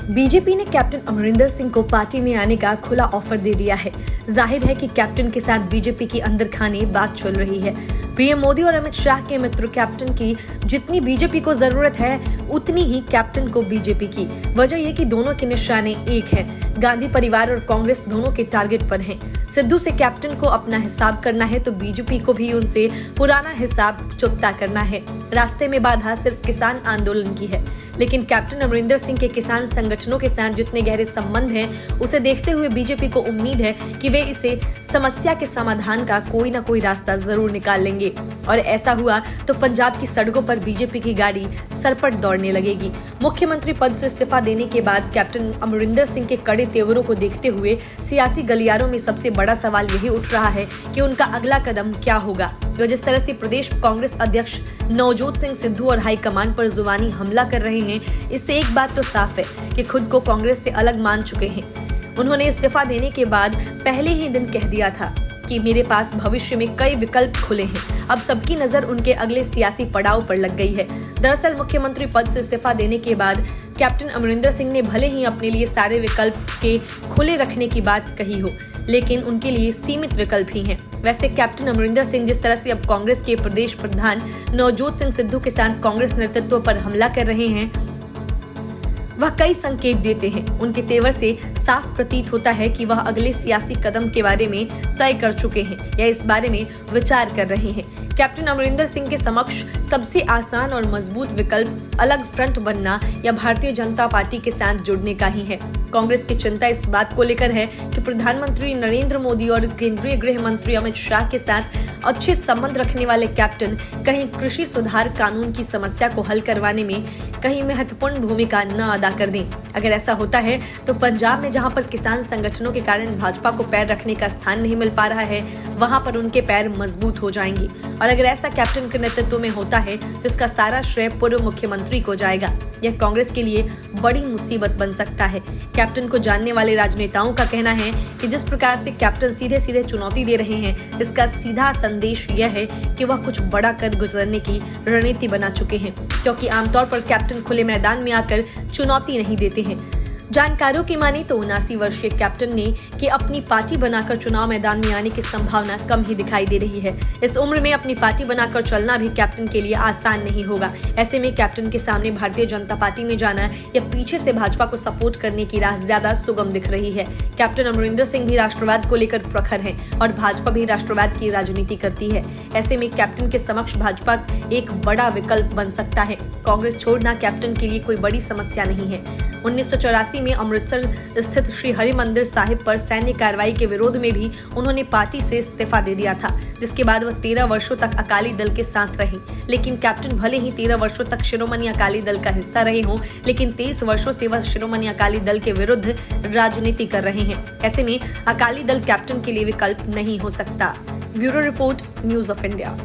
BJP ने captain Amarinder Singh को party में आने का खुला ऑफर दे दिया है। जाहिर है कि कैप्टन के साथ बीजेपी की अंदर खाने बात चल रही है। पीएम मोदी और अमित शाह के मित्र कैप्टन की जितनी बीजेपी को जरूरत है उतनी ही कैप्टन को बीजेपी की। वजह यह कि दोनों के निशाने एक हैं। गांधी परिवार और कांग्रेस दोनों के टारगेट पर हैं। सिद्धू से कैप्टन को अपना हिसाब करना है तो बीजेपी को भी उनसे पुराना हिसाब चुकता करना है। रास्ते में बाधा सिर्फ किसान आंदोलन की है, लेकिन कैप्टन अमरिंदर सिंह के किसान संगठनों के साथ जितने गहरे संबंध हैं, उसे देखते हुए बीजेपी को उम्मीद है कि वे इसे समस्या के समाधान का कोई ना कोई रास्ता जरूर निकाल लेंगे। और ऐसा हुआ तो पंजाब की सड़कों पर बीजेपी की गाड़ी सरपट दौड़ने लगेगी। मुख्यमंत्री पद से इस्तीफा देने के बाद कैप्टन अमरिंदर सिंह के कड़े तेवरों को देखते हुए सियासी गलियारों में सबसे बड़ा सवाल यही उठ रहा है कि उनका अगला कदम क्या होगा। जो जिस तरह से प्रदेश कांग्रेस अध्यक्ष नवजोत सिंह सिद्धू और हाईकमान पर जुबानी हमला कर रहे हैं, इससे एक बात तो साफ है कि खुद को कांग्रेस से अलग मान चुके हैं। उन्होंने इस्तीफा देने के बाद पहले ही दिन कह दिया था कि मेरे पास भविष्य में कई विकल्प खुले हैं। अब सबकी नजर उनके अगले सियासी पड़ाव पर लग गई है। दरअसल मुख्यमंत्री पद से इस्तीफा देने के बाद कैप्टन अमरिंदर सिंह ने भले ही अपने लिए सारे विकल्प के खुले रखने की बात कही हो, लेकिन उनके लिए सीमित विकल्प ही हैं। वैसे कैप्टन अमरिंदर सिंह जिस तरह से अब कांग्रेस के प्रदेश प्रधान नवजोत सिंह सिद्धू के साथ कांग्रेस नेतृत्व पर हमला कर रहे हैं, वह कई संकेत देते हैं। उनके तेवर से साफ प्रतीत होता है कि वह अगले सियासी कदम के बारे में तय कर चुके हैं या इस बारे में विचार कर रहे हैं। कैप्टन अमरिंदर सिंह के समक्ष सबसे आसान और मजबूत विकल्प अलग फ्रंट बनना या भारतीय जनता पार्टी के साथ जुड़ने का ही है। कांग्रेस की चिंता इस बात को लेकर है कि प्रधानमंत्री नरेंद्र मोदी और केंद्रीय गृह मंत्री अमित शाह के साथ अच्छे संबंध रखने वाले कैप्टन कहीं कृषि सुधार कानून की समस्या को हल करवाने में कहीं महत्वपूर्ण भूमिका न अदा कर दें। अगर ऐसा होता है तो पंजाब में जहां पर किसान संगठनों के कारण भाजपा को पैर रखने का स्थान नहीं मिल पा रहा है, वहां पर उनके पैर मजबूत हो जाएंगे। और अगर ऐसा कैप्टन के नेतृत्व में होता है तो इसका सारा श्रेय पूर्व मुख्यमंत्री को जाएगा। यह कांग्रेस के लिए बड़ी मुसीबत बन सकता है। कैप्टन को जानने वाले राजनेताओं का कहना है कि जिस प्रकार से कैप्टन सीधे सीधे चुनौती दे रहे हैं, इसका सीधा संदेश यह है कि वह कुछ बड़ा कर गुजरने की रणनीति बना चुके हैं, क्योंकि आमतौर पर कैप्टन खुले मैदान में आकर चुनौती नहीं देते हैं। जानकारों की माने तो 79 वर्षीय कैप्टन ने कि अपनी पार्टी बनाकर चुनाव मैदान में आने की संभावना कम ही दिखाई दे रही है। इस उम्र में अपनी पार्टी बनाकर चलना भी कैप्टन के लिए आसान नहीं होगा। ऐसे में कैप्टन के सामने भारतीय जनता पार्टी में जाना या पीछे से भाजपा को सपोर्ट करने की राह ज्यादा सुगम दिख रही है। कैप्टन अमरिंदर सिंह भी राष्ट्रवाद को लेकर प्रखर है और भाजपा भी राष्ट्रवाद की राजनीति करती है। ऐसे में कैप्टन के समक्ष भाजपा एक बड़ा विकल्प बन सकता है। कांग्रेस छोड़ना कैप्टन के लिए कोई बड़ी समस्या नहीं है। 1984 में अमृतसर स्थित श्री हरि मंदिर साहिब पर सैन्य कार्रवाई के विरोध में भी उन्होंने पार्टी से इस्तीफा दे दिया था, जिसके बाद वह 13 वर्षों तक अकाली दल के साथ रहे। लेकिन कैप्टन भले ही 13 वर्षों तक शिरोमणि अकाली दल का हिस्सा रहे हों, लेकिन 23 वर्षों से वह शिरोमणि अकाली दल के विरुद्ध राजनीति कर रहे हैं। ऐसे में अकाली दल कैप्टन के लिए विकल्प नहीं हो सकता। Bureau report, news of India.